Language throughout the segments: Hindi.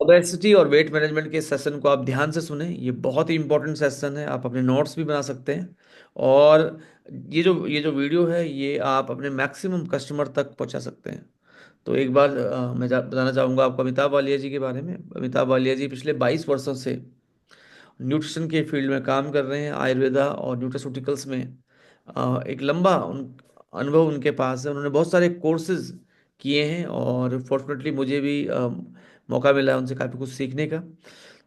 ओबेसिटी और वेट मैनेजमेंट के सेशन को आप ध्यान से सुने, ये बहुत ही इंपॉर्टेंट सेशन है। आप अपने नोट्स भी बना सकते हैं। और ये जो वीडियो है ये आप अपने मैक्सिमम कस्टमर तक पहुंचा सकते हैं। तो एक बार मैं बताना चाहूँगा आपको अमिताभ वालिया जी के बारे में। अमिताभ वालिया जी पिछले 22 वर्षों से न्यूट्रिशन के फील्ड में काम कर रहे हैं, आयुर्वेदा और न्यूट्रास्यूटिकल्स में। एक लंबा अनुभव उनके पास है। उन्होंने बहुत सारे कोर्सेज किए हैं और फॉर्चुनेटली मुझे भी मौका मिला है उनसे काफ़ी कुछ सीखने का।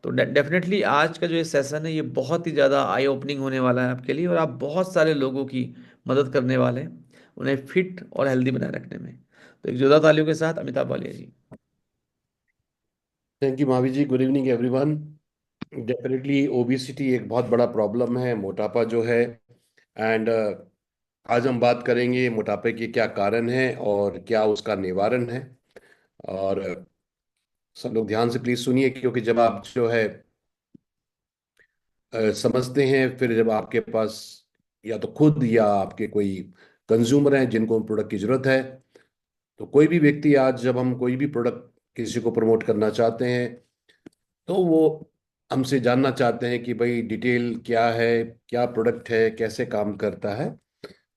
तो डेफिनेटली आज का जो ये सेशन है ये बहुत ही ज़्यादा आई ओपनिंग होने वाला है आपके लिए, और आप बहुत सारे लोगों की मदद करने वाले हैं उन्हें फिट और हेल्दी बनाए रखने में। तो एक जोरदार तालियों के साथ Amitabh Walia ji. Thank you Mahavir ji. Good evening everyone. Definitely obesity एक बहुत बड़ा प्रॉब्लम है, मोटापा जो है। एंड आज हम बात करेंगे मोटापे के क्या कारण हैं और क्या उसका निवारण है। और सब लोग ध्यान से प्लीज सुनिए, क्योंकि जब आप जो है समझते हैं, फिर जब आपके पास या तो खुद या आपके कोई कंज्यूमर हैं जिनको प्रोडक्ट की जरूरत है, तो कोई भी व्यक्ति आज जब हम कोई भी प्रोडक्ट किसी को प्रमोट करना चाहते हैं, तो वो हमसे जानना चाहते हैं कि भाई डिटेल क्या है, क्या प्रोडक्ट है, कैसे काम करता है।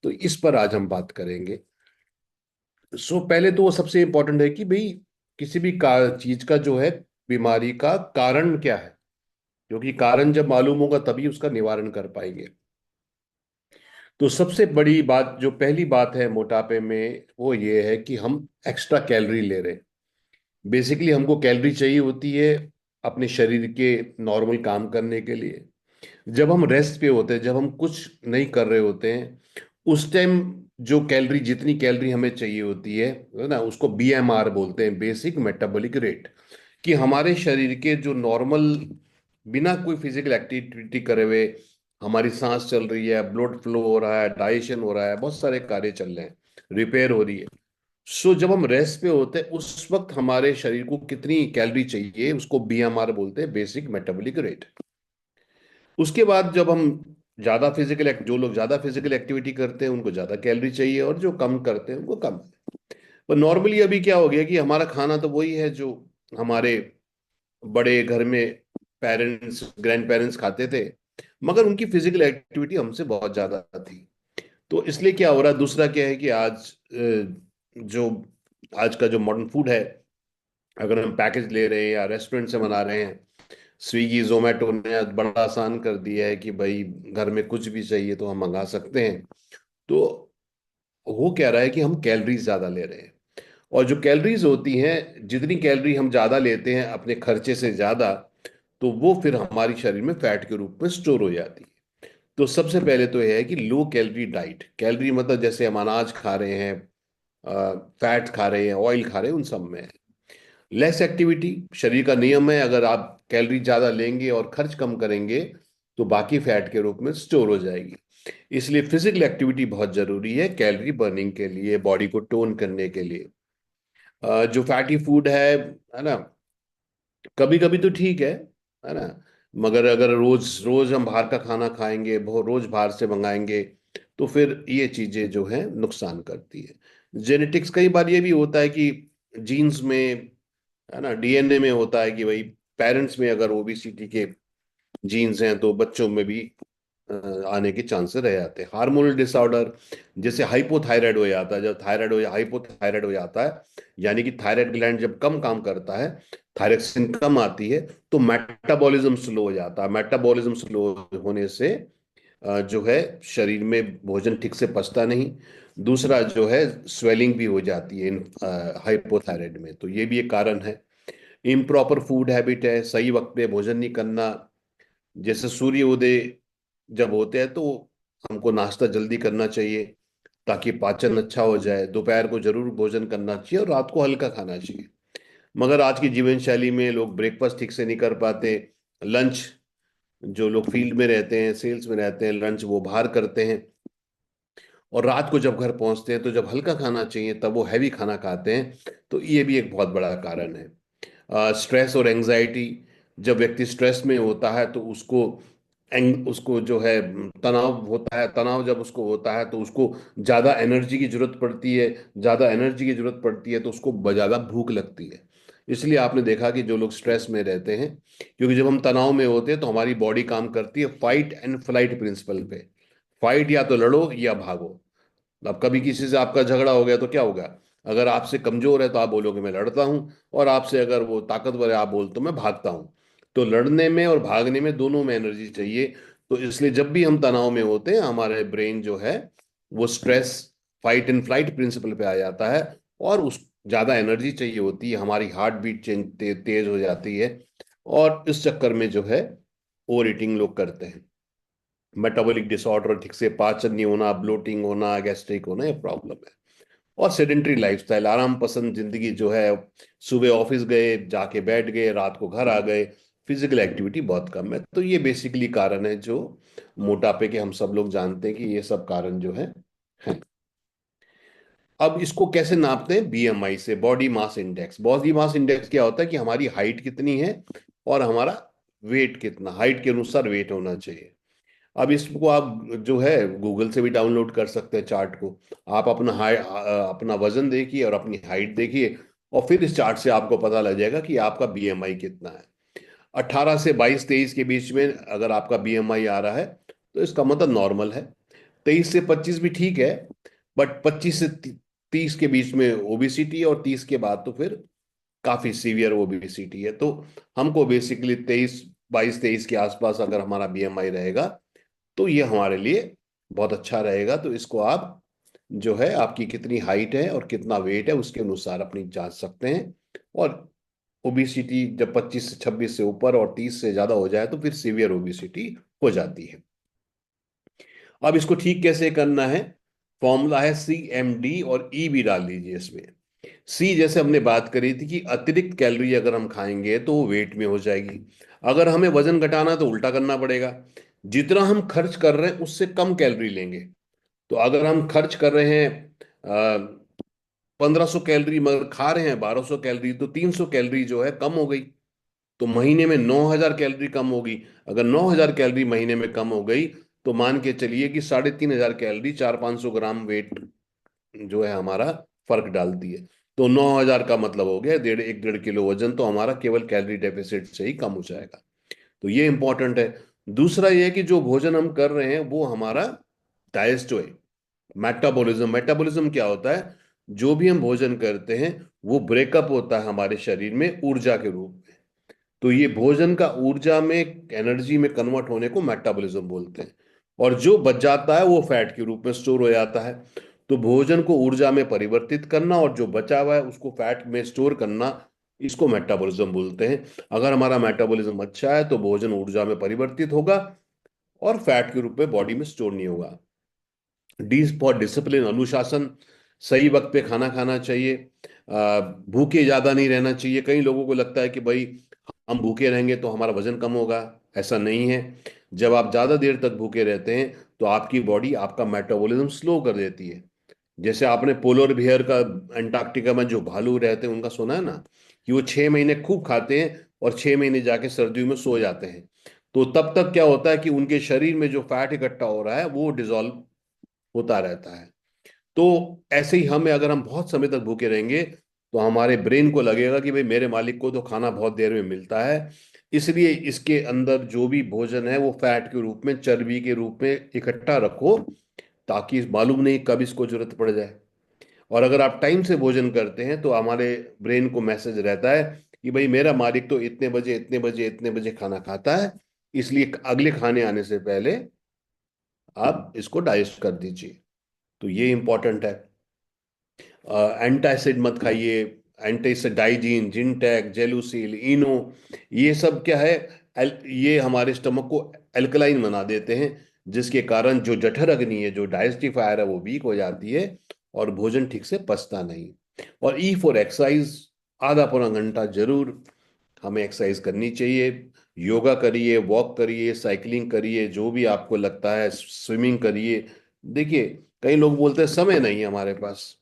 तो इस पर आज हम बात करेंगे। पहले तो वो सबसे इम्पोर्टेंट है कि भाई किसी भी चीज का जो है, बीमारी का कारण क्या है, क्योंकि कारण जब मालूम होगा तभी उसका निवारण कर पाएंगे। तो सबसे बड़ी बात, जो पहली बात है मोटापे में, वो ये है कि हम एक्स्ट्रा कैलोरी ले रहे हैं। बेसिकली हमको कैलोरी चाहिए होती है अपने शरीर के नॉर्मल काम करने के लिए। जब हम रेस्ट पे होते हैं, जब हम कुछ नहीं कर रहे होते हैं, उस टाइम जो कैलोरी, जितनी कैलोरी हमें चाहिए होती है ना, उसको बीएमआर बोलते हैं, बेसिक मेटाबॉलिक रेट। कि हमारे शरीर के जो नॉर्मल, बिना कोई फिजिकल एक्टिविटी करे हुए हमारी सांस चल रही है, ब्लड फ्लो हो रहा है, डाइजेशन हो रहा है, बहुत सारे कार्य चल रहे हैं, रिपेयर हो रही है। जब हम रेस्ट पे होते हैं उस वक्त हमारे शरीर को कितनी कैलोरी चाहिए, उसको बीएमआर बोलते हैं, बेसिक मेटाबॉलिक रेट। उसके बाद जब हम जो लोग ज्यादा फिजिकल एक्टिविटी करते हैं उनको ज्यादा कैलोरी चाहिए, और जो कम करते हैं उनको कम। पर नॉर्मली अभी क्या हो गया कि हमारा खाना तो वही है जो हमारे बड़े घर में पेरेंट्स, ग्रैंड पेरेंट्स खाते थे, मगर उनकी फिजिकल एक्टिविटी हमसे बहुत ज्यादा थी। तो इसलिए क्या हो रहा है, दूसरा क्या है कि जो आज का जो मॉडर्न फूड है, अगर हम पैकेज ले रहे हैं या रेस्टोरेंट से बना रहे हैं, स्विगी जोमेटो ने आज बड़ा आसान कर दिया है कि भाई घर में कुछ भी चाहिए तो हम मंगा सकते हैं। तो हो क्या रहा है कि हम कैलोरीज ज्यादा ले रहे हैं, और जो कैलोरीज होती हैं, जितनी कैलोरी हम ज्यादा लेते हैं अपने खर्चे से ज्यादा, तो वो फिर हमारी शरीर में फैट के रूप में स्टोर हो जाती है। तो सबसे पहले तो यह है कि लो कैलोरी डाइट। कैलोरी मतलब जैसे हम अनाज खा रहे हैं, फैट खा रहे हैं, ऑयल खा रहे हैं, उन सब में लेस एक्टिविटी। शरीर का नियम है, अगर आप कैलोरी ज्यादा लेंगे और खर्च कम करेंगे तो बाकी फैट के रूप में स्टोर हो जाएगी। इसलिए फिजिकल एक्टिविटी बहुत जरूरी है कैलोरी बर्निंग के लिए, बॉडी को टोन करने के लिए। जो फैटी फूड है ना, कभी कभी तो ठीक है ना, मगर अगर रोज रोज हम बाहर का खाना खाएंगे, बहुत रोज बाहर से मंगाएंगे, तो फिर ये चीजें जो हैं नुकसान करती है। जेनेटिक्स, कई बार ये भी होता है कि जीन्स में, है ना, डीएनए में होता है कि भाई पेरेंट्स में अगर ओबेसिटी के जीन्स हैं तो बच्चों में भी अ, आने के चांसेस रह जाते हैं। हार्मोनल डिसऑर्डर, जैसे हाइपोथायराइड हो जाता है, जब थायराइड हो या हाइपोथायराइड हो जाता है, यानी कि थायराइड ग्लैंड जब कम काम करता है, थायरॉक्सिन कम आती है, तो मेटाबॉलिज्म स्लो हो जाता है। मेटाबॉलिज्म स्लो होने से जो है शरीर में भोजन ठीक से पचता नहीं। दूसरा जो है, स्वेलिंग भी हो जाती है इन हाइपोथायराइड में, तो ये भी एक कारण है। इम्प्रॉपर फूड हैबिट है, सही वक्त पे भोजन नहीं करना। जैसे सूर्य उदय जब होते हैं तो हमको नाश्ता जल्दी करना चाहिए ताकि पाचन अच्छा हो जाए। दोपहर को जरूर भोजन करना चाहिए और रात को हल्का खाना चाहिए। मगर आज की जीवन शैली में लोग ब्रेकफास्ट ठीक से नहीं कर पाते। लंच, जो लोग फील्ड में रहते हैं, सेल्स में रहते हैं, लंच वो बाहर करते हैं, और रात को जब घर पहुंचते हैं तो जब हल्का खाना चाहिए तब वो हैवी खाना खाते हैं। तो ये भी एक बहुत बड़ा कारण है। स्ट्रेस और एंजाइटी, जब व्यक्ति स्ट्रेस में होता है तो उसको जो है तनाव होता है। तनाव जब उसको होता है तो उसको ज़्यादा एनर्जी की जरूरत पड़ती है। ज़्यादा एनर्जी की जरूरत पड़ती है तो उसको ज़्यादा भूख लगती है। इसलिए आपने देखा कि जो लोग स्ट्रेस में रहते हैं, क्योंकि जब हम तनाव में होते हैं तो हमारी बॉडी काम करती है फाइट एंड फ्लाइट प्रिंसिपल पे। फाइट, या तो लड़ो या भागो। अब कभी किसी से आपका झगड़ा हो गया तो क्या होगा? अगर आपसे कमजोर है तो आप बोलोगे मैं लड़ता हूं, और आपसे अगर वो ताकतवर है आप बोलते तो मैं भागता हूं। तो लड़ने में और भागने में दोनों में एनर्जी चाहिए। तो इसलिए जब भी हम तनाव में होते हैं हमारे ब्रेन जो है वो stress fight and flight principle पे आ जाता है, और उस ज्यादा एनर्जी चाहिए होती है, हमारी हार्ट बीट तेज हो जाती है। और इस चक्कर में जो है ओवर ईटिंग लोग करते हैं। मेटाबॉलिक डिसऑर्डर, ठीक से पाचन नहीं होना, ब्लोटिंग होना, गैस्ट्रिक होना, ये प्रॉब्लम है। और सेडेंट्री लाइफस्टाइल, आराम पसंद जिंदगी जो है, सुबह ऑफिस गए, जाके बैठ गए, रात को घर आ गए, फिजिकल एक्टिविटी बहुत कम है। तो ये बेसिकली कारण है जो मोटापे के, हम सब लोग जानते हैं कि ये सब कारण जो है। अब इसको कैसे नापते हैं? बीएमआई से, body mass index. Body mass index क्या होता है कि हमारी हाइट कितनी है और हमारा वेट कितना, हाइट के अनुसार वेट होना चाहिए। अब इसको आप जो है गूगल से भी डाउनलोड कर सकते हैं चार्ट को। आप अपना अपना वजन देखिए और अपनी हाइट देखिए, और फिर इस चार्ट से आपको पता लग जाएगा कि आपका बीएमआई कितना है। 18 से 22-23 के बीच में अगर आपका बीएमआई आ रहा है तो इसका मतलब नॉर्मल है। 23 से 25 भी ठीक है, बट 25 से 30 के बीच में ओबिसिटी, और 30 के बाद तो फिर काफी सीवियर ओबिसिटी है। तो हमको बेसिकली 22-23 के आसपास अगर हमारा बीएमआई रहेगा तो ये हमारे लिए बहुत अच्छा रहेगा। तो इसको आप जो है आपकी कितनी हाइट है और कितना वेट है उसके अनुसार अपनी जांच सकते हैं। और ओबिसिटी जब 25 से 26 से ऊपर और 30 से ज्यादा हो जाए तो फिर सीवियर ओबिसिटी हो जाती है। अब इसको ठीक कैसे करना है? फॉर्मूला है CMD, और ई भी डाल दीजिए इसमें। सी जैसे हमने बात करी थी कि अतिरिक्त कैलोरी अगर हम खाएंगे तो वो वेट में हो जाएगी। अगर हमें वजन घटाना है तो उल्टा करना पड़ेगा, जितना हम खर्च कर रहे हैं उससे कम कैलोरी लेंगे। तो अगर हम खर्च कर रहे हैं 1500 कैलोरी, मगर खा रहे हैं 1200 कैलोरी, तो 300 कैलोरी जो है कम हो गई। तो महीने में 9000 कैलोरी कम होगी। अगर 9000 कैलोरी महीने में कम हो गई तो मान के चलिए कि 3500 कैलोरी, 400-500 ग्राम वेट जो है हमारा फर्क डालती है। तो 9000 का मतलब हो गया 1.5 किलो वजन तो हमारा केवल कैलोरी डेफिसिट से ही कम हो जाएगा। तो ये इंपॉर्टेंट है। दूसरा ये है कि जो भोजन हम कर रहे हैं वो हमारा डाइजेस्ट है। मेटाबॉलिज्म, मेटाबॉलिज्म क्या होता है? जो भी हम भोजन करते हैं वो ब्रेकअप होता है हमारे शरीर में ऊर्जा के रूप में। तो ये भोजन का ऊर्जा में, एनर्जी में कन्वर्ट होने को मेटाबॉलिज्म बोलते हैं। और जो बच जाता है वो फैट के रूप में स्टोर हो जाता है। तो भोजन को ऊर्जा में परिवर्तित करना और जो बचा हुआ है उसको फैट में स्टोर करना, इसको मेटाबॉलिज्म बोलते हैं। अगर हमारा मेटाबॉलिज्म अच्छा है तो भोजन ऊर्जा में परिवर्तित होगा और फैट के रूप में बॉडी में स्टोर नहीं होगा। डी फॉर डिसिप्लिन, अनुशासन। सही वक्त पे खाना खाना चाहिए। भूखे ज्यादा नहीं रहना चाहिए। कई लोगों को लगता है कि भाई हम भूखे रहेंगे तो हमारा वजन कम होगा। ऐसा नहीं है। जब आप ज्यादा देर तक भूखे रहते हैं तो आपकी बॉडी आपका मेटाबॉलिज्म स्लो कर देती है। जैसे आपने पोलर बियर का, अंटार्कटिका में जो भालू रहते हैं उनका सुना है ना, कि वो 6 महीने खूब खाते हैं और 6 महीने जाके सर्दियों में सो जाते हैं। तो तब तक क्या होता है कि उनके शरीर में जो फैट इकट्ठा हो रहा है वो डिजॉल्व होता रहता है। तो ऐसे ही हमें, अगर हम बहुत समय तक भूखे रहेंगे तो हमारे ब्रेन को लगेगा कि भाई मेरे मालिक को तो खाना बहुत देर में मिलता है, इसलिए इसके अंदर जो भी भोजन है वो फैट के रूप में, चर्बी के रूप में इकट्ठा रखो, ताकि मालूम नहीं कब इसको जरूरत पड़ जाए। और अगर आप टाइम से भोजन करते हैं तो हमारे ब्रेन को मैसेज रहता है कि भाई मेरा मालिक तो इतने बजे इतने बजे इतने बजे खाना खाता है, इसलिए अगले खाने आने से पहले आप इसको डाइजेस्ट कर दीजिए। तो ये इंपॉर्टेंट है। एंटासिड मत खाइए। एंटासिड, डाइजीन, जिनटेक, जेलुसिल, इनो, ये सब क्या है? ये हमारे स्टमक को एल्कलाइन बना देते हैं, जिसके कारण जो जठर अग्नि है, जो डाइजेस्टिफायर है, वो वीक हो जाती है और भोजन ठीक से पचता नहीं। और ई फॉर एक्सरसाइज, आधा पौना घंटा जरूर हमें एक्सरसाइज करनी चाहिए। योगा करिए, वॉक करिए, साइकिलिंग करिए, जो भी आपको लगता है, स्विमिंग करिए। देखिए, कई लोग बोलते हैं समय नहीं है हमारे पास।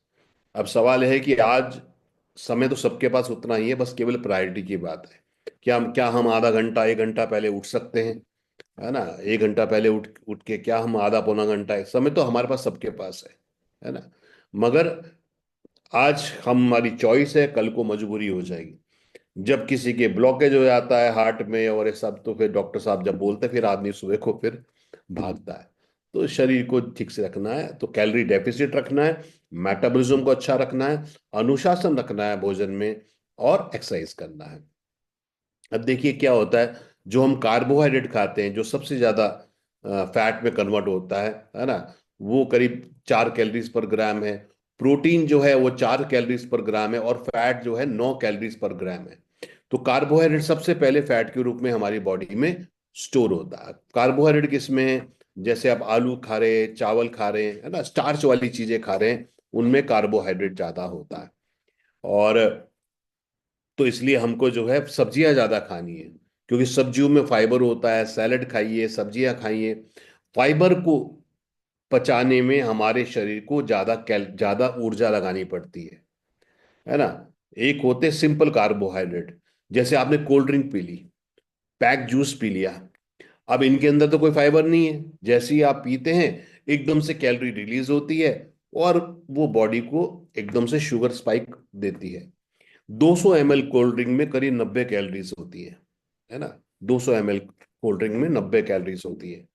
अब सवाल है कि आज समय तो सबके पास उतना ही है, बस केवल प्रायोरिटी की बात है। क्या हम आधा घंटा 1 घंटा पहले उठ सकते हैं? है ना? 1 घंटा पहले उठ उठ के क्या हम आधा पौना घंटा है, समय तो हमारे पास सबके पास है ना? मगर आज हमारी चॉइस है, कल को मजबूरी हो जाएगी। जब किसी के ब्लॉकेज हो जाता है हार्ट में और ये सब, तो फिर डॉक्टर साहब जब बोलते हैं, फिर आदमी सुबह को फिर भागता है। तो शरीर को ठीक से रखना है तो कैलोरी डेफिसिट रखना है, मेटाबॉलिज्म को अच्छा रखना है, अनुशासन रखना है भोजन में, और एक्सरसाइज करना है। अब देखिए क्या होता है, जो हम कार्बोहाइड्रेट खाते हैं जो सबसे ज्यादा फैट में कन्वर्ट होता है ना, वो करीब 4 कैलोरीज पर ग्राम है। प्रोटीन जो है वो 4 कैलोरीज पर ग्राम है, और फैट जो है 9 कैलोरीज पर ग्राम है। तो कार्बोहाइड्रेट सबसे पहले फैट के रूप में हमारी बॉडी में स्टोर होता है। कार्बोहाइड्रेट किसमें है, जैसे आप आलू खा रहे हैं, चावल खा रहे हैं, है ना, स्टार्च वाली चीजें खा रहे हैं, उनमें कार्बोहाइड्रेट ज्यादा होता है। और तो इसलिए हमको जो है सब्जियां ज्यादा खानी है, क्योंकि सब्जियों में फाइबर होता है। सैलेड खाइए, सब्जियां खाइए। फाइबर को पचाने में हमारे शरीर को ज्यादा ऊर्जा लगानी पड़ती है ना। एक होते सिंपल कार्बोहाइड्रेट, जैसे आपने कोल्ड ड्रिंक पी ली, पैक जूस पी लिया, अब इनके अंदर तो कोई फाइबर नहीं है, जैसे ही आप पीते हैं एकदम से कैलोरी रिलीज होती है, और वो बॉडी को एकदम से शुगर स्पाइक देती है। 200 ml कोल्ड ड्रिंक में करीब 90 कैलोरीज होती है ना। 200 ml कोल्ड ड्रिंक में 90 कैलोरीज होती है।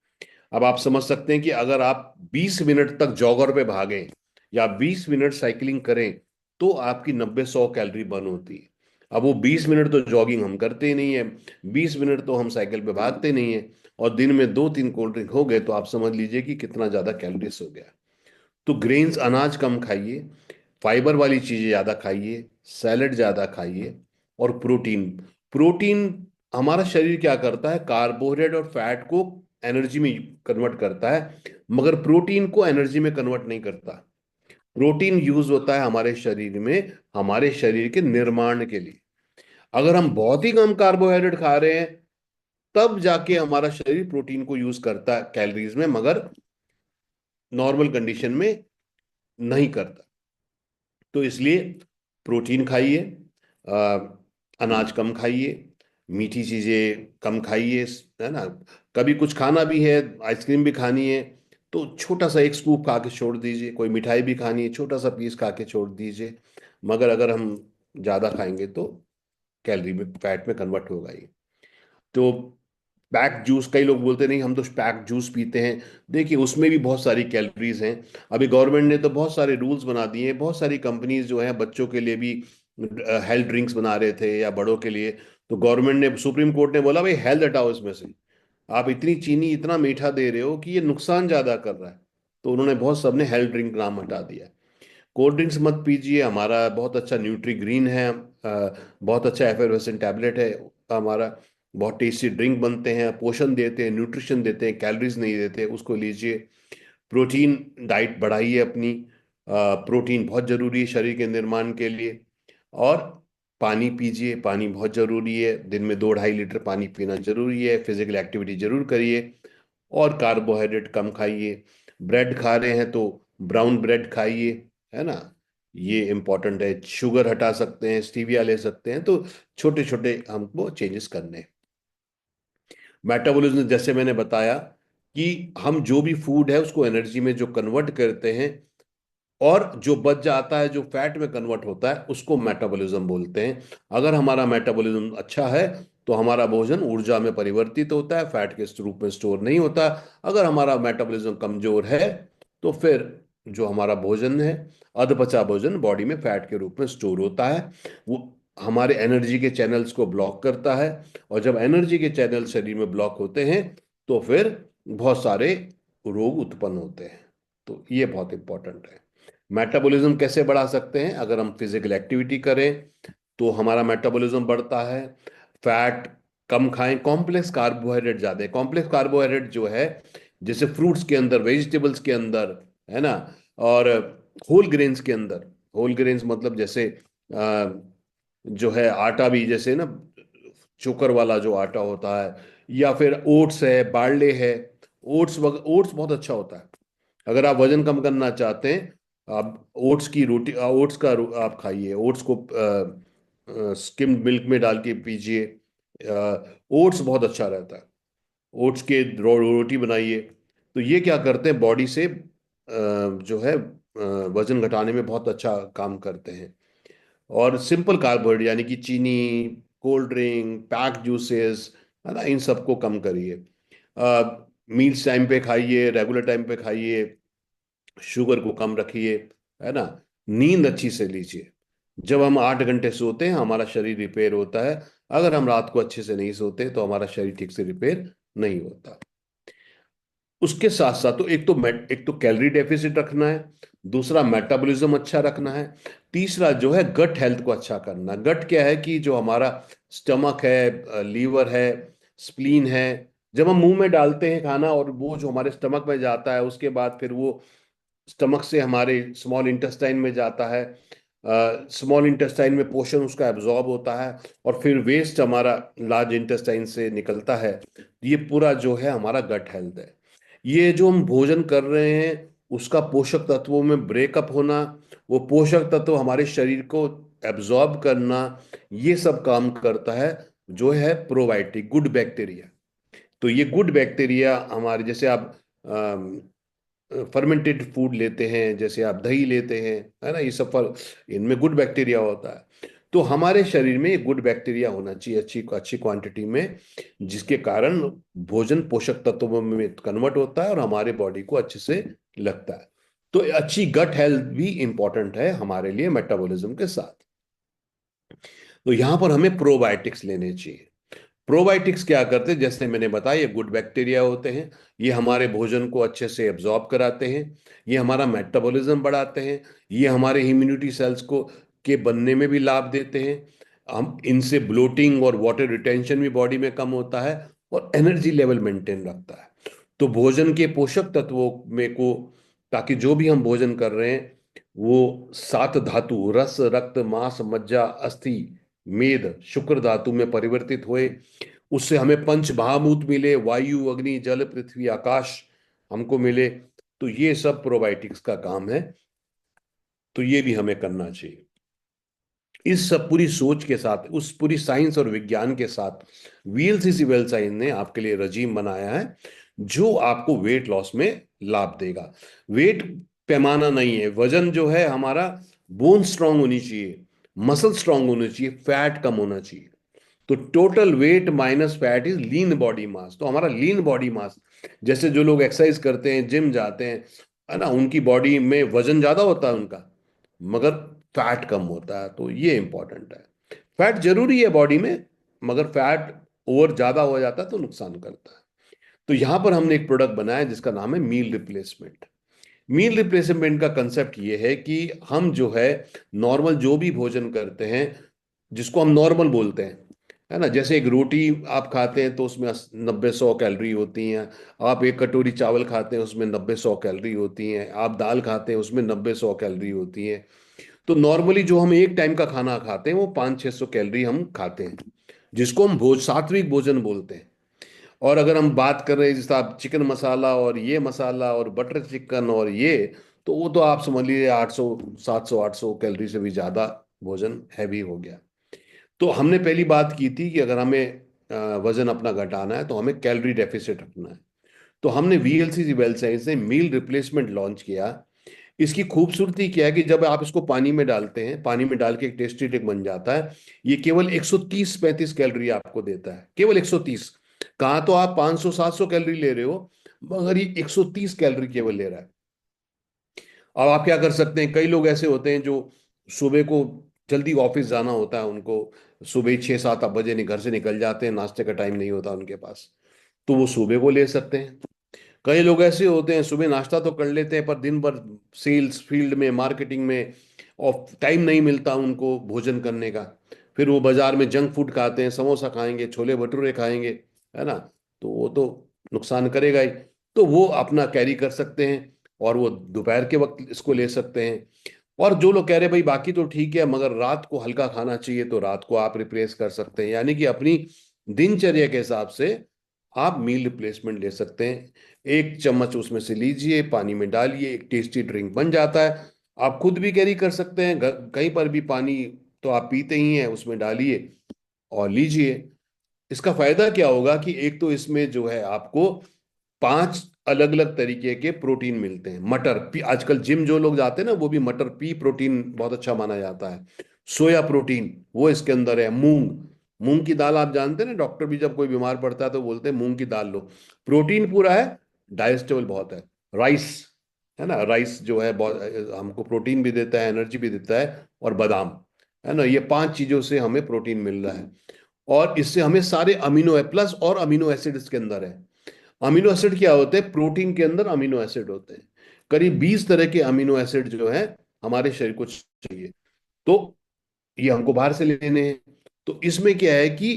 अब आप समझ सकते हैं कि अगर आप 20 मिनट तक जॉगर पे भागें या 20 मिनट साइकिलिंग करें, तो आपकी 90-100 कैलोरी बर्न होती है। अब वो 20 मिनट तो जॉगिंग हम करते ही नहीं है, 20 मिनट तो हम साइकिल पे भागते नहीं है, और दिन में 2-3 कोल्ड ड्रिंक हो गए, तो आप समझ लीजिए कि कितना ज्यादा कैलोरीज हो गया। तो ग्रेन्स, अनाज कम खाइए, फाइबर वाली चीजें ज्यादा खाइए, सैलेड ज्यादा खाइए, और प्रोटीन। प्रोटीन हमारा शरीर क्या करता है, कार्बोहाइड्रेट और फैट को एनर्जी में कन्वर्ट करता है, मगर प्रोटीन को एनर्जी में कन्वर्ट नहीं करता। प्रोटीन यूज होता है हमारे शरीर में हमारे शरीर के निर्माण के लिए। अगर हम बहुत ही कम कार्बोहाइड्रेट खा रहे हैं, तब जाके हमारा शरीर प्रोटीन को यूज करता है कैलोरीज में, मगर नॉर्मल कंडीशन में नहीं करता। तो इसलिए प्रोटीन खाइए, अ, अनाज कम खाइए, मीठी चीजें कम खाइए, है ना। कभी कुछ खाना भी है, आइसक्रीम भी खानी है, तो छोटा सा एक स्कूप खा के छोड़ दीजिए। कोई मिठाई भी खानी है, छोटा सा पीस खा के छोड़ दीजिए। मगर अगर हम ज्यादा खाएंगे तो कैलोरी में, फैट में कन्वर्ट होगा ही। तो पैक जूस, कई लोग बोलते नहीं हम तो पैक जूस पीते हैं, देखिए उसमें भी बहुत सारी कैलोरीज हैं। अभी गवर्नमेंट ने तो बहुत सारे रूल्स बना दिए हैं, बहुत सारी कंपनीज जो है बच्चों के लिए भी हेल्थ ड्रिंक्स बना रहे थे या बड़ों के लिए। तो गवर्नमेंट ने, सुप्रीम कोर्ट ने बोला भाई हेल्थ हटाओ इसमें से, आप इतनी चीनी इतना मीठा दे रहे हो कि ये नुकसान ज्यादा कर रहा है। तो उन्होंने बहुत, सबने हेल्थ ड्रिंक नाम हटा दिया। कोल्ड ड्रिंक्स मत पीजिए, हमारा बहुत अच्छा न्यूट्री ग्रीन है, बहुत अच्छा एफरवेसेंट टैबलेट है हमारा, बहुत टेस्टी ड्रिंक बनते हैं, पोषण देते हैं, न्यूट्रिशन देते हैं, कैलोरीज नहीं देते, उसको लीजिए। प्रोटीन डाइट बढ़ाइए अपनी, प्रोटीन बहुत जरूरी है शरीर के निर्माण के लिए। और पानी पीजिए, पानी बहुत जरूरी है, दिन में 2-2.5 लीटर पानी पीना जरूरी है, फिजिकल एक्टिविटी जरूर करिए, और कार्बोहाइड्रेट कम खाइए। ब्रेड खा रहे हैं तो ब्राउन ब्रेड खाइए, है ना। ये इंपॉर्टेंट है, शुगर हटा सकते हैं, स्टीविया ले सकते हैं, तो छोटे छोटे हमको चेंजेस करने हैं। मेटाबॉलिज्म जैसे मैंने बताया कि हम जो भी फूड है उसको एनर्जी में जो कन्वर्ट करते हैं, और जो बच जाता है जो फैट में कन्वर्ट होता है उसको मेटाबॉलिज्म बोलते हैं। अगर हमारा मेटाबॉलिज्म अच्छा है तो हमारा भोजन ऊर्जा में परिवर्तित होता है, फैट के रूप में स्टोर नहीं होता। अगर हमारा मेटाबॉलिज्म कमजोर है तो फिर जो हमारा भोजन है, अधपचा भोजन, बॉडी में फैट के रूप में स्टोर होता है, वो हमारे एनर्जी के चैनल्स को ब्लॉक करता है। और जब एनर्जी के चैनल शरीर में ब्लॉक होते हैं तो फिर बहुत सारे रोग उत्पन्न होते हैं। तो ये बहुत इंपॉर्टेंट है। मेटाबॉलिज्म कैसे बढ़ा सकते हैं, अगर हम फिजिकल एक्टिविटी करें तो हमारा मेटाबॉलिज्म बढ़ता है। फैट कम खाएं, कॉम्प्लेक्स कार्बोहाइड्रेट ज्यादा है। कॉम्प्लेक्स कार्बोहाइड्रेट जो है, जैसे फ्रूट्स के अंदर, वेजिटेबल्स के अंदर, है ना, और होल ग्रेन्स के अंदर। होल ग्रेन्स मतलब जैसे जो है आटा भी, जैसे ना चोकर वाला जो आटा होता है, या फिर ओट्स है, बार्ले है। ओट्स बहुत अच्छा होता है। अगर आप वजन कम करना चाहते हैं, आप ओट्स की रोटी, ओट्स का आप खाइए, ओट्स को स्किम्ड मिल्क में डाल के पीजिए। ओट्स बहुत अच्छा रहता है। ओट्स के रोटी बनाइए। तो ये क्या करते हैं, बॉडी से जो है वजन घटाने में बहुत अच्छा काम करते हैं। और सिंपल कार्बोहाइड्रेट यानी कि चीनी, कोल्ड ड्रिंक, पैक जूसेस, है ना, इन सबको कम करिए। मील्स टाइम पे खाइए, रेगुलर टाइम पे खाइए, शुगर को कम रखिए, है ना। नींद अच्छी से लीजिए। जब हम 8 घंटे सोते हैं हमारा शरीर रिपेयर होता है। अगर हम रात को अच्छे से नहीं सोते तो हमारा शरीर ठीक से रिपेयर नहीं होता। उसके साथ साथ तो एक तो कैलोरी डेफिसिट रखना है, दूसरा मेटाबॉलिज्म अच्छा रखना है, तीसरा जो है गट हेल्थ को अच्छा करना। गट क्या है कि जो हमारा स्टमक है, लीवर है, स्प्लीन है, जब हम मुंह में डालते हैं खाना और वो जो हमारे स्टमक में जाता है उसके बाद फिर वो स्टमक से हमारे स्मॉल इंटेस्टाइन में जाता है। स्मॉल इंटेस्टाइन में पोषण उसका एब्जॉर्ब होता है और फिर वेस्ट हमारा लार्ज इंटेस्टाइन से निकलता है। ये पूरा जो है हमारा गट हेल्थ है। ये जो हम भोजन कर रहे हैं उसका पोषक तत्वों में ब्रेकअप होना, वो पोषक तत्व हमारे शरीर को एब्जॉर्ब करना, ये सब काम करता है जो है प्रोबायोटिक, गुड बैक्टीरिया। तो ये गुड बैक्टीरिया हमारे, जैसे आप फर्मेंटेड फूड लेते हैं, जैसे आप दही लेते हैं, है ना, ये सब फल, इनमें गुड बैक्टीरिया होता है। तो हमारे शरीर में ये गुड बैक्टीरिया होना चाहिए अच्छी अच्छी क्वांटिटी में, जिसके कारण भोजन पोषक तत्वों में कन्वर्ट होता है और हमारे बॉडी को अच्छे से लगता है। तो अच्छी गट हेल्थ भी इंपॉर्टेंट है हमारे लिए मेटाबॉलिज्म के साथ। तो यहां पर हमें प्रोबायोटिक्स लेने चाहिए। प्रोबायोटिक्स क्या करते हैं, जैसे मैंने बताया, ये गुड बैक्टीरिया होते हैं। ये हमारे भोजन को अच्छे से एब्जॉर्ब कराते हैं, ये हमारा मेटाबॉलिज्म बढ़ाते हैं, ये हमारे इम्यूनिटी सेल्स को के बनने में भी लाभ देते हैं। हम इनसे ब्लोटिंग और वाटर रिटेंशन भी बॉडी में कम होता है और एनर्जी लेवल मेंटेन रखता है। तो भोजन के पोषक तत्वों में को, ताकि जो भी हम भोजन कर रहे हैं वो सात धातु, रस, रक्त, मांस, मज्जा, अस्थि, मेद, शुक्र धातु में परिवर्तित हुए, उससे हमें पंच महाभूत मिले, वायु, अग्नि, जल, पृथ्वी, आकाश हमको मिले। तो ये सब प्रोबायोटिक्स का काम है। तो ये भी हमें करना चाहिए। इस सब पूरी सोच के साथ, उस पूरी साइंस और विज्ञान के साथ वीएलसीसी वेल साइंस ने आपके लिए रजीम बनाया है जो आपको वेट लॉस में लाभ देगा। वेट पैमाना नहीं है, वजन जो है हमारा, बोन स्ट्रांग होनी चाहिए, मसल स्ट्रांग होनी चाहिए, फैट कम होना चाहिए। तो total weight minus fat is lean body mass. तो हमारा लीन बॉडी मास, जैसे जो लोग एक्सरसाइज करते हैं, जिम जाते हैं, है ना, उनकी बॉडी में वजन ज्यादा होता है उनका, मगर फैट कम होता है। तो ये इंपॉर्टेंट है। फैट जरूरी है बॉडी में, मगर फैट ओवर ज्यादा हो जाता है तो नुकसान करता है। तो यहां पर हमने एक प्रोडक्ट बनाया जिसका नाम है मील रिप्लेसमेंट। मील रिप्लेसमेंट का कंसेप्ट ये है कि हम जो है नॉर्मल जो भी भोजन करते हैं, जिसको हम नॉर्मल बोलते हैं, है ना, जैसे एक रोटी आप खाते हैं तो उसमें 90-100 कैलोरी होती हैं। आप एक कटोरी चावल खाते हैं उसमें 90-100 कैलोरी होती हैं। आप दाल खाते हैं उसमें 90-100 कैलोरी होती हैं। तो नॉर्मली जो हम एक टाइम का खाना खाते हैं वो 500-600 कैलोरी हम खाते हैं, जिसको हम सात्विक भोजन बोलते हैं। और अगर हम बात कर रहे हैं जैसे आप चिकन मसाला और ये मसाला और बटर चिकन और ये, तो वो तो आप समझ लीजिए 800, 700, 800 कैलोरी से भी ज्यादा भोजन हैवी हो गया। तो हमने पहली बात की थी कि अगर हमें वजन अपना घटाना है तो हमें कैलोरी डेफिसिट रखना है। तो हमने वीएलसीसी वेल साइंस ने मील रिप्लेसमेंट लॉन्च किया। इसकी खूबसूरती क्या है कि जब आप इसको पानी में डालते हैं, पानी में डाल के एक टेस्टी ड्रिंक बन जाता है। ये केवल 130-35 कैलोरी आपको देता है, केवल 130। कहाँ तो आप 500-700 कैलोरी ले रहे हो, मगर ये 130 कैलोरी केवल ले रहा है। अब आप क्या कर सकते हैं, कई लोग ऐसे होते हैं जो सुबह को जल्दी ऑफिस जाना होता है उनको, सुबह 6-7 बजे घर से निकल जाते हैं, नाश्ते का टाइम नहीं होता उनके पास, तो वो सुबह को ले सकते हैं। कई लोग ऐसे होते हैं सुबह नाश्ता तो कर लेते हैं पर दिन भर सेल्स फील्ड में, मार्केटिंग में, और टाइम नहीं मिलता उनको भोजन करने का। फिर वो बाजार में जंक फूड खाते हैं, समोसा खाएंगे, छोले भटूरे खाएंगे, है ना, तो वो तो नुकसान करेगा ही। तो वो अपना कैरी कर सकते हैं और वो दोपहर के वक्त इसको ले सकते हैं। और जो लोग कह रहे हैं भाई बाकी तो ठीक है मगर रात को हल्का खाना चाहिए, तो रात को आप रिप्लेस कर सकते हैं, यानी कि अपनी दिनचर्या के हिसाब से आप मील रिप्लेसमेंट ले सकते हैं। 1 चम्मच उसमें से लीजिए, पानी में डालिए, एक टेस्टी ड्रिंक बन जाता है। आप खुद भी कैरी कर सकते हैं, कहीं पर भी पानी तो आप पीते ही हैं, उसमें डालिए और लीजिए। इसका फायदा क्या होगा कि एक तो इसमें जो है आपको 5 अलग अलग तरीके के प्रोटीन मिलते हैं। मटर पी, आजकल जिम जो लोग जाते हैं ना वो भी मटर पी प्रोटीन बहुत अच्छा माना जाता है। सोया प्रोटीन वो इसके अंदर है, मूंग, मूंग की दाल आप जानते हैं ना, डॉक्टर भी जब कोई बीमार पड़ता है तो बोलते हैं मूंग की दाल लो, प्रोटीन पूरा है, डाइजेस्टेबल बहुत है। राइस, है ना, राइस जो है बहुत हमको प्रोटीन भी देता है, एनर्जी भी देता है। और बादाम, है ना, ये 5 चीजों से हमें प्रोटीन मिल रहा है। और इससे हमें सारे अमीनो है, प्लस और अमीनो एसिड इसके अंदर है। अमीनो एसिड क्या होते हैं? प्रोटीन के अंदर अमीनो एसिड होते हैं। करीब 20 तरह के अमीनो एसिड जो है हमारे शरीर को चाहिए। तो ये हमको बाहर से लेने हैं। तो इसमें क्या है कि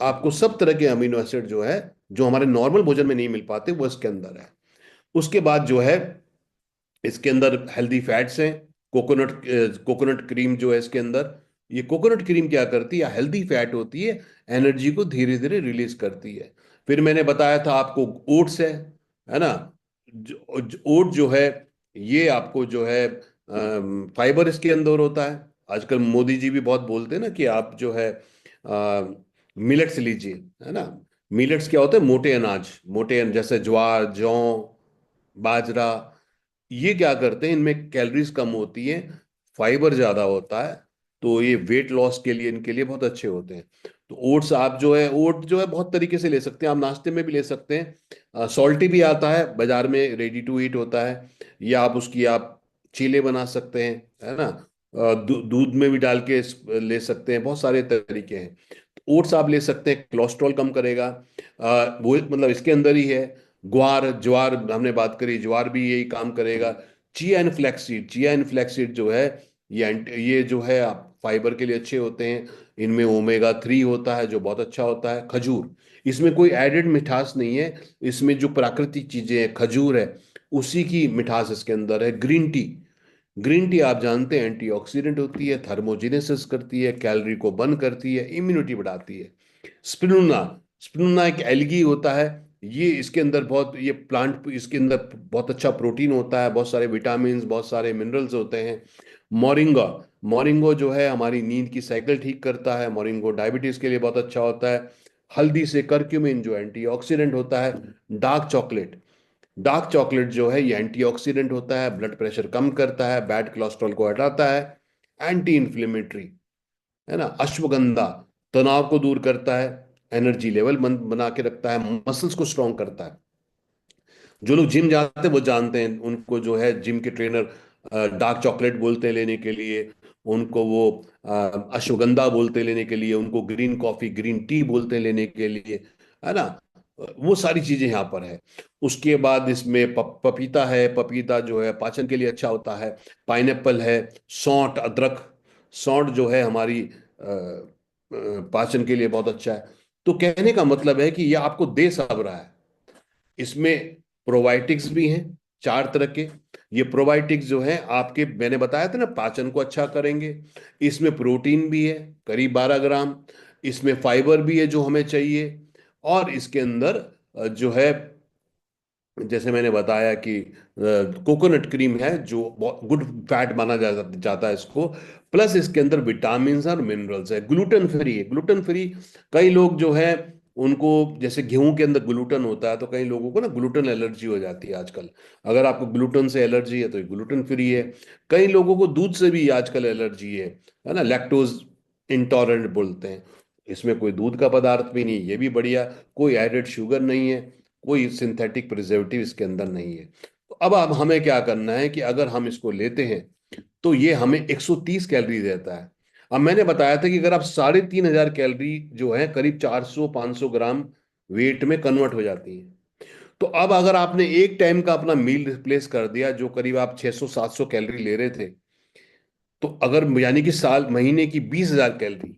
आपको सब तरह के अमीनो एसिड जो है, जो हमारे नॉर्मल भोजन में नहीं मिल पाते, वो इसके अंदर है। उसके बाद जो है इसके अंदर हेल्दी फैट्स हैं। कोकोनट कोकोनट क्रीम जो है इसके अंदर, ये कोकोनट क्रीम क्या करती है? हेल्दी फैट होती है, एनर्जी को धीरे धीरे रिलीज करती है। फिर मैंने बताया था आपको ओट्स है ना। ओट जो है, ये आपको जो है फाइबर इसके अंदर होता है। आजकल मोदी जी भी बहुत बोलते हैं ना कि आप जो है मिलेट्स लीजिए, है ना। मिलेट्स क्या होते हैं? मोटे अनाज, जैसे ज्वार, जौ, बाजरा। ये क्या करते हैं? इनमें कैलोरीज कम होती है, फाइबर ज्यादा होता है। तो ये वेट लॉस के लिए, इनके लिए बहुत अच्छे होते हैं। तो ओट्स, आप जो है ओट जो है बहुत तरीके से ले सकते हैं। आप नाश्ते में भी ले सकते हैं, सॉल्टी भी आता है बाजार में, रेडी टू ईट होता है। या आप उसकी आप चीले बना सकते हैं, है ना। दूध में भी डाल के ले सकते हैं, बहुत सारे तरीके हैं। ओट्स आप ले सकते हैं, कोलेस्ट्रॉल कम करेगा। वो मतलब इसके अंदर ही है। ग्वार, ज्वार हमने बात करी, ज्वार भी यही काम करेगा। चिया एंड फ्लैक्सीड जो है, ये जो है आप फाइबर के लिए अच्छे होते हैं। इनमें ओमेगा 3 होता है जो बहुत अच्छा होता है। खजूर, इसमें कोई एडेड मिठास नहीं है, इसमें जो प्राकृतिक चीजें हैं, खजूर है, उसी की मिठास इसके अंदर है। ग्रीन टी, ग्रीन टी आप जानते हैं एंटीऑक्सीडेंट होती है, थर्मोजेनेसिस करती है, कैलोरी को बर्न करती है, इम्यूनिटी बढ़ाती है। स्पिरुलिना, स्पिरुलिना एक एल्गी होता है। ये इसके अंदर बहुत, ये प्लांट, इसके अंदर बहुत अच्छा प्रोटीन होता है, बहुत सारे विटामिन, बहुत सारे मिनरल्स होते हैं। मोरिंगा, मोरिंगो जो है हमारी नींद की साइकिल ठीक करता है। मोरिंगो डायबिटीज के लिए बहुत अच्छा होता है। हल्दी से करक्यूमिन जो एंटीऑक्सीडेंट होता है। डार्क चॉकलेट, डार्क चॉकलेट जो है ये एंटीऑक्सीडेंट होता है, ब्लड प्रेशर कम करता है, बैड कोलेस्ट्रॉल को हटाता है, एंटी इन्फ्लेमेटरी, है ना। अश्वगंधा तनाव को दूर करता है, एनर्जी लेवल बना के रखता है, मसल्स को स्ट्रांग करता है। जो लोग जिम जाते हैं वो जानते हैं, उनको जो है जिम के ट्रेनर डार्क चॉकलेट बोलते हैं लेने के लिए, उनको वो अश्वगंधा बोलते हैं लेने के लिए, उनको ग्रीन कॉफी, ग्रीन टी बोलते हैं लेने के लिए, है ना। वो सारी चीजें यहाँ पर है। उसके बाद इसमें पपीता है, पपीता जो है पाचन के लिए अच्छा होता है। पाइनएप्पल है। सौंठ, अदरक, सौंठ जो है हमारी पाचन के लिए बहुत अच्छा है। तो कहने का मतलब है कि ये आपको दे सब रहा है। इसमें प्रोबायोटिक्स भी हैं 4 तरह के। ये प्रोबायोटिक्स जो है आपके, मैंने बताया था ना, पाचन को अच्छा करेंगे। इसमें प्रोटीन भी है करीब 12 ग्राम। इसमें फाइबर भी है जो हमें चाहिए। और इसके अंदर जो है, जैसे मैंने बताया कि कोकोनट क्रीम है जो गुड फैट माना जाता है इसको। प्लस इसके अंदर विटामिन और मिनरल्स है। ग्लूटेन फ्री है, ग्लूटेन फ्री। कई लोग जो है उनको, जैसे गेहूं के अंदर ग्लूटेन होता है, तो कई लोगों को ना ग्लूटेन एलर्जी हो जाती है आजकल। अगर आपको ग्लूटेन से एलर्जी है तो ये ग्लूटेन फ्री है। कई लोगों को दूध से भी आजकल एलर्जी है ना, लैक्टोज इंटॉलरेंट बोलते हैं। इसमें कोई दूध का पदार्थ भी नहीं, ये भी बढ़िया। कोई एडेड शुगर नहीं है, कोई सिंथेटिक प्रिजर्वेटिव इसके अंदर नहीं है। तो अब हमें क्या करना है कि अगर हम इसको लेते हैं तो ये हमें 130 कैलोरी देता है। अब मैंने बताया था कि अगर आप 3500 कैलोरी जो है, करीब 400-500 ग्राम वेट में कन्वर्ट हो जाती है। तो अब अगर आपने एक टाइम का अपना मील रिप्लेस कर दिया, जो करीब आप 600-700 कैलोरी ले रहे थे, तो अगर यानी कि साल, महीने की 20,000 कैलोरी,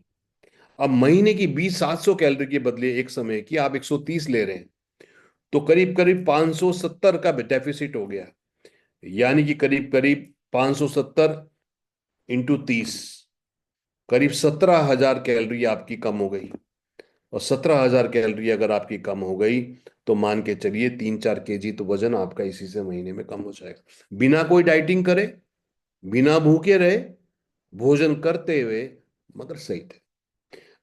अब महीने की 700 कैलोरी के बदले एक समय की आप 130 ले रहे हैं, तो करीब करीब 570 का डेफिसिट हो गया। यानी कि करीब करीब 570 इंटू 30, करीब 17,000 कैलोरी आपकी कम हो गई। और 17,000 कैलोरी अगर आपकी कम हो गई, तो मान के चलिए 3-4 केजी तो वजन आपका इसी से महीने में कम हो जाएगा, बिना कोई डाइटिंग करे, बिना भूखे रहे, भोजन करते हुए, मगर सही थे।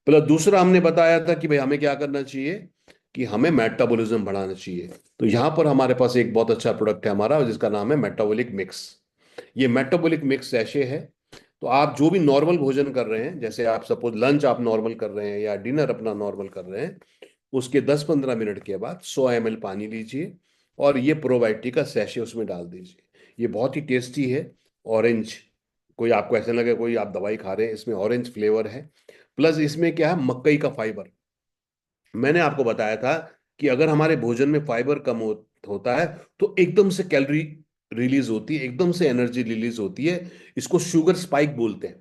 प्लस दूसरा हमने बताया था कि भाई हमें क्या करना चाहिए, कि हमें मेटाबॉलिज्म बढ़ाना चाहिए। तो यहां पर हमारे पास एक बहुत अच्छा प्रोडक्ट है हमारा, जिसका नाम है मेटाबॉलिक मिक्स। ये मेटाबॉलिक मिक्स ऐसे है। तो आप जो भी नॉर्मल भोजन कर रहे हैं, जैसे आप सपोज लंच आप नॉर्मल कर रहे हैं या डिनर अपना नॉर्मल कर रहे हैं, उसके 10-15 मिनट के बाद 100 ml पानी लीजिए और ये प्रोबायोटिक का सैशे उसमें डाल दीजिए। ये बहुत ही टेस्टी है। ऑरेंज, कोई आपको ऐसा लगे कोई आप दवाई खा रहे हैं, इसमें ऑरेंज फ्लेवर है। प्लस इसमें क्या है, मकई का फाइबर। मैंने आपको बताया था कि अगर हमारे भोजन में फाइबर कम होता है तो एकदम से कैलोरी रिलीज होती है, एकदम से एनर्जी रिलीज होती है। इसको शुगर स्पाइक बोलते हैं,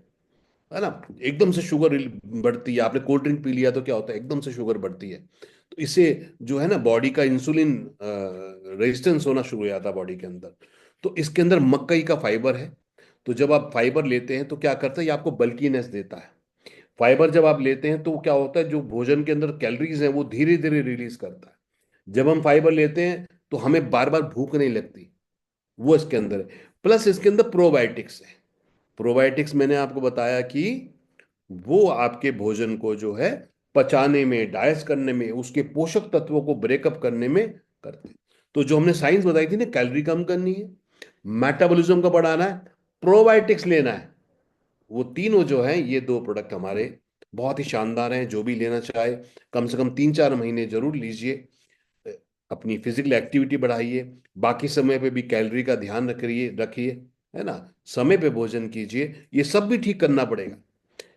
है ना। एकदम से शुगर बढ़ती है। आपने कोल्ड ड्रिंक पी लिया तो क्या होता है, एकदम से शुगर बढ़ती है। तो इससे जो है ना, बॉडी का इंसुलिन रेजिस्टेंस होना शुरू हो जाता है बॉडी के अंदर। तो इसके अंदर मकई का फाइबर है। तो जब आप फाइबर लेते हैं तो क्या करता है, ये आपको बल्कीनेस देता है। फाइबर जब आप लेते हैं तो क्या होता है, जो भोजन के अंदर कैलोरीज हैं वो धीरे धीरे रिलीज करता है। जब हम फाइबर लेते हैं तो हमें बार बार भूख नहीं लगती, वो इसके अंदर है। प्लस इसके अंदर प्रोबायोटिक्स है। प्रोबायोटिक्स मैंने आपको बताया कि वो आपके भोजन को जो है पचाने में, डाइजेस्ट करने में, उसके पोषक तत्वों को ब्रेकअप करने में करते हैं। तो जो हमने साइंस बताई थी ना, कैलोरी कम करनी है, मेटाबॉलिज्म को बढ़ाना है, प्रोबायोटिक्स लेना है, वो तीनों जो है, ये दो प्रोडक्ट हमारे बहुत ही शानदार हैं। जो भी लेना चाहे कम से कम 3-4 महीने जरूर लीजिए। अपनी फिजिकल एक्टिविटी बढ़ाइए, बाकी समय पे भी कैलोरी का ध्यान रखिए, है ना। समय पे भोजन कीजिए, ये सब भी ठीक करना पड़ेगा।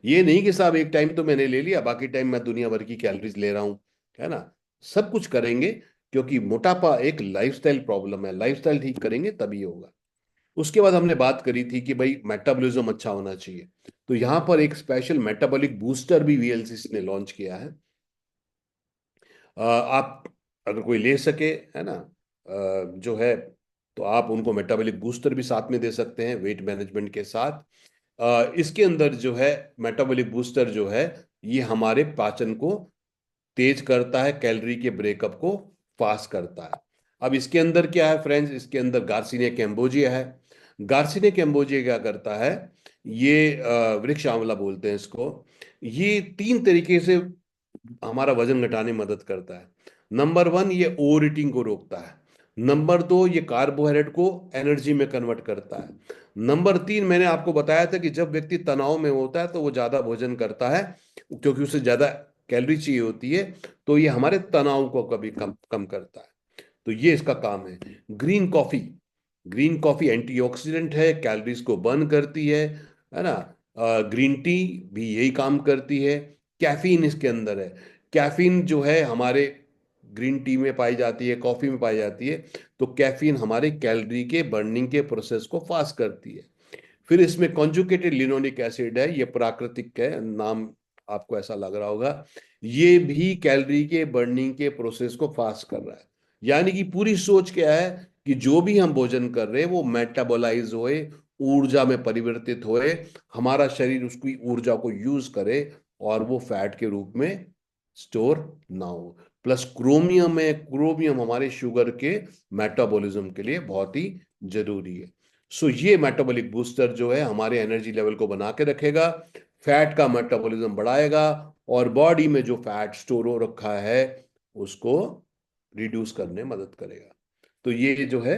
ये नहीं कि साहब एक टाइम तो मैंने ले लिया, बाकी टाइम मैं दुनिया भर की कैलोरीज ले रहा हूँ, है ना। सब कुछ करेंगे, क्योंकि मोटापा एक लाइफस्टाइल प्रॉब्लम है। लाइफस्टाइल ठीक करेंगे तभी होगा। उसके बाद हमने बात करी थी कि भाई मेटाबॉलिज्म अच्छा होना चाहिए। तो यहाँ पर एक स्पेशल मेटाबॉलिक बूस्टर भी वीएलसीसी ने लॉन्च किया है। आप अगर कोई ले सके, है ना, जो है, तो आप उनको मेटाबॉलिक बूस्टर भी साथ में दे सकते हैं वेट मैनेजमेंट के साथ। इसके अंदर जो है मेटाबॉलिक बूस्टर जो है, ये हमारे पाचन को तेज करता है, कैलोरी के ब्रेकअप को फास्ट करता है। अब इसके अंदर क्या है फ्रेंड्स, इसके अंदर गार्सिनिया कैम्बोजिया है। गार्सिनिया कैम्बोजिया क्या करता है, ये वृक्ष आंवला बोलते हैं इसको। ये 3 तरीके से हमारा वजन घटाने में मदद करता है। नंबर 1, ये ओवर ईटिंग को रोकता है। नंबर 2, ये कार्बोहाइड्रेट को एनर्जी में कन्वर्ट करता है। नंबर 3, मैंने आपको बताया था कि जब व्यक्ति तनाव में होता है तो वो ज्यादा भोजन करता है, क्योंकि उसे ज्यादा कैलोरी चाहिए होती है। तो ये हमारे तनाव को कभी कम कम करता है। तो ये इसका काम है। Green coffee, green coffee antioxidant है, कैलोरीज को बर्न करती है ना। ग्रीन टी भी यही काम करती है। कैफीन इसके अंदर है। कैफीन जो है हमारे ग्रीन टी में पाई जाती है, कॉफी में पाई जाती है। तो कैफीन हमारे कैलोरी के बर्निंग के प्रोसेस को फास्ट करती है। फिर इसमें कॉन्जुगेटेड लिनोलिक एसिड है, ये प्राकृतिक है, नाम आपको ऐसा लग रहा होगा। ये भी कैलोरी के बर्निंग के प्रोसेस को फास्ट कर रहा है। यानी कि पूरी सोच क्या है कि जो भी हम भोजन कर रहे हैं वो मेटाबोलाइज होए, ऊर्जा में परिवर्तित होए, हमारा शरीर उसकी ऊर्जा को यूज करे और वो फैट के रूप में स्टोर ना हो। प्लस क्रोमियम है, क्रोमियम हमारे शुगर के मेटाबॉलिज्म के लिए बहुत ही जरूरी है। सो ये मेटाबॉलिक बूस्टर जो है हमारे एनर्जी लेवल को बना के रखेगा, फैट का मेटाबॉलिज्म बढ़ाएगा, और बॉडी में जो फैट स्टोर हो रखा है उसको रिड्यूस करने में मदद करेगा। तो ये जो है,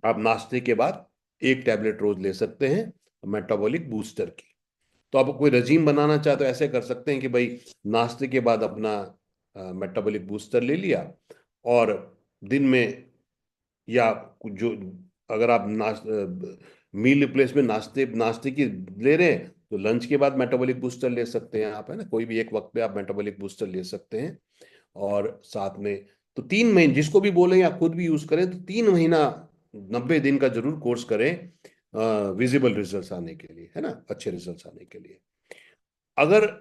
आप नाश्ते के बाद एक टैबलेट रोज ले सकते हैं मेटाबॉलिक बूस्टर की। तो आप कोई रजीम बनाना चाहे तो ऐसे कर सकते हैं कि भाई नाश्ते के बाद अपना मेटाबॉलिक बूस्टर ले लिया, और दिन में, या जो, अगर आप मील रिप्लेसमेंट नाश्ते नाश्ते की ले रहे हैं तो लंच के बाद मेटाबॉलिक बूस्टर ले सकते हैं आप, है ना। कोई भी एक वक्त पे आप मेटाबॉलिक बूस्टर ले सकते हैं। और साथ में, तो 3 महीने जिसको भी बोले या खुद भी यूज करें, तो 3 महीना 90 दिन का जरूर कोर्स करें, विजिबल रिजल्ट्स आने के लिए, है ना, अच्छे रिजल्ट्स आने के लिए। अगर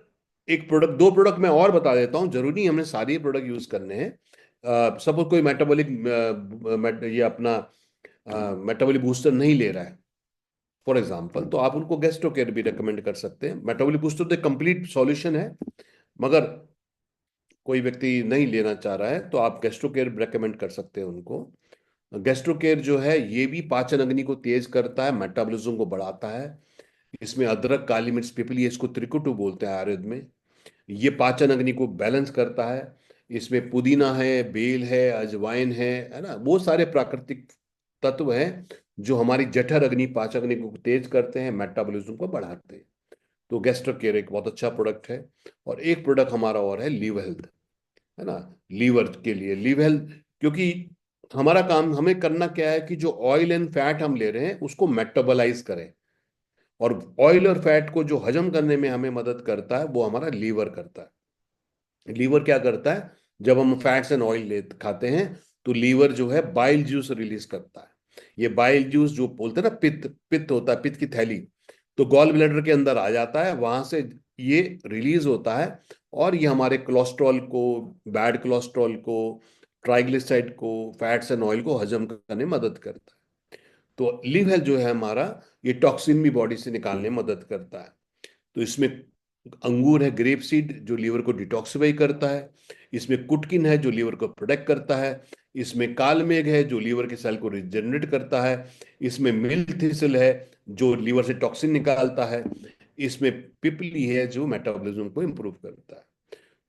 एक प्रोडक्ट, 2 प्रोडक्ट मैं और बता देता हूँ, जरूरी नहीं हमने सारे प्रोडक्ट यूज करने हैं। सपोज कोई मेटाबॉलिक ये अपना मेटाबॉलिक बूस्टर नहीं ले रहा है फॉर एग्जांपल, तो आप उनको गेस्ट्रो केयर भी रेकमेंड कर सकते हैं। मेटाबॉलिक बूस्टर तो एक कंप्लीट सॉल्यूशन है, मगर कोई व्यक्ति नहीं लेना चाह रहा है तो आप गेस्ट्रो केयर रेकमेंड कर सकते हैं उनको। गेस्ट्रो केयर जो है ये भी पाचन अग्नि को तेज करता है, मेटाबॉलिज्म को बढ़ाता है। इसमें अदरक, काली मिर्च, पिपली, इसको त्रिकुटु बोलते हैं आयुर्वेद में। ये पाचन अग्नि को बैलेंस करता है। इसमें पुदीना है, बेल है, अजवाइन है ना, बहुत सारे प्राकृतिक तत्व हैं जो हमारी जठर अग्नि, पाचक अग्नि को तेज करते हैं, मेटाबॉलिज्म को बढ़ाते हैं। तो गैस्ट्रो केयर एक बहुत अच्छा प्रोडक्ट है। और एक प्रोडक्ट हमारा और है लीव हेल्थ, है ना। लीवर के लिए लीव हेल्थ, क्योंकि हमारा काम हमें करना क्या है कि जो ऑयल एंड फैट हम ले रहे हैं उसको मेटाबोलाइज करें। और ऑयल और फैट को जो हजम करने में हमें मदद करता है वो हमारा लीवर करता है। लीवर क्या करता है, जब हम फैट्स एंड ऑयल ले खाते हैं तो लीवर जो है बाइल जूस रिलीज करता है। ये बाइल जूस जो बोलते हैं ना, पित्त पित्त होता है, पित्त की थैली, तो गॉल ब्लैडर के अंदर आ जाता है, वहां से ये रिलीज होता है। और ये हमारे कोलेस्ट्रॉल को, बैड कोलेस्ट्रॉल को, ट्राइग्लिसराइड को, फैट्स एंड ऑयल को हजम करने में मदद करता है। तो लिव हेल्थ जो है हमारा, ये टॉक्सिन भी बॉडी से निकालने में मदद करता है। तो इसमें अंगूर है, ग्रेप सीड, जो लीवर को डिटॉक्सिफाई करता है। इसमें कुटकिन है जो लीवर को प्रोटेक्ट करता है। इसमें कालमेघ है जो लीवर के सेल को रिजेनरेट करता है। इसमें मिल्क थिसल है जो लीवर से टॉक्सिन निकालता है। इसमें पिपली है जो मेटाबॉलिज्म को इंप्रूव करता है।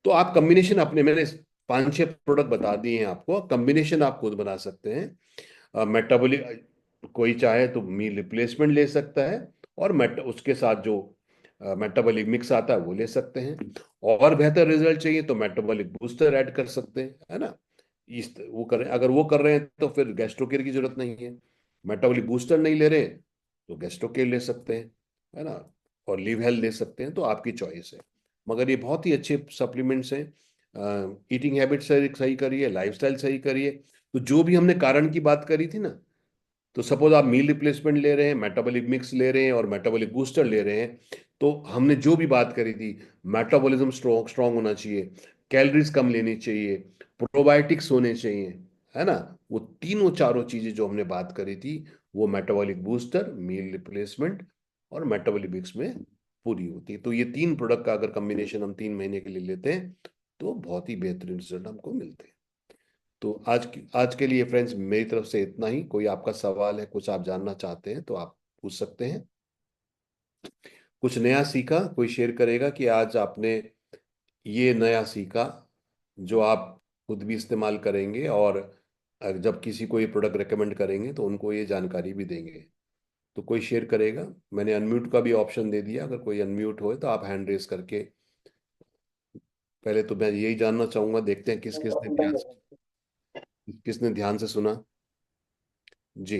तो आप कॉम्बिनेशन अपने, मैंने 5-6 प्रोडक्ट बता दिए हैं आपको, कॉम्बिनेशन आप खुद बना सकते हैं। मेटाबॉलिक, कोई चाहे तो मील रिप्लेसमेंट ले सकता है, और उसके साथ जो मेटाबॉलिक मिक्स आता है वो ले सकते हैं। और बेहतर रिजल्ट चाहिए तो मेटाबॉलिक बूस्टर ऐड कर सकते हैं, है ना। इस वो करें, अगर वो कर रहे हैं तो फिर गैस्ट्रोकेयर की जरूरत नहीं है। मेटाबॉलिक बूस्टर नहीं ले रहे तो गैस्ट्रोकेयर ले सकते हैं, है ना। और लिव हेल्थ ले सकते हैं, तो आपकी चॉइस है। मगर ये बहुत ही अच्छे सप्लीमेंट्स हैं। ईटिंग हैबिट सही सही करिए, लाइफस्टाइल सही करिए। तो जो भी हमने कारण की बात करी थी ना, तो सपोज आप मील रिप्लेसमेंट ले रहे हैं, मेटाबॉलिक मिक्स ले रहे हैं और मेटाबॉलिक बूस्टर ले रहे हैं, तो हमने जो भी बात करी थी, मेटाबॉलिज्म स्ट्रॉन्ग स्ट्रॉन्ग होना चाहिए, कैलोरीज कम लेनी चाहिए, प्रोबायोटिक्स होने चाहिए, है ना। वो तीनों चारों चीजें जो हमने बात करी थी, वो मेटाबॉलिक बूस्टर, मील रिप्लेसमेंट और मेटाबॉलिक मिक्स में पूरी होती है। तो ये तीन प्रोडक्ट का अगर कॉम्बिनेशन हम 3 महीने के लिए लेते हैं तो बहुत ही बेहतरीन रिजल्ट हमको मिलते हैं। तो आज के लिए फ्रेंड्स मेरी तरफ से इतना ही। कोई आपका सवाल है, कुछ आप जानना चाहते हैं तो आप पूछ सकते हैं। कुछ नया सीखा, कोई शेयर करेगा कि आज आपने ये नया सीखा जो आप खुद भी इस्तेमाल करेंगे, और जब किसी को ये प्रोडक्ट रेकमेंड करेंगे तो उनको ये जानकारी भी देंगे। तो कोई शेयर करेगा। मैंने अनम्यूट का भी ऑप्शन दे दिया, अगर कोई अनम्यूट हो तो आप हैंड रेस करके। पहले तो मैं यही जानना चाहूंगा, देखते हैं किसने ध्यान से सुना। जी।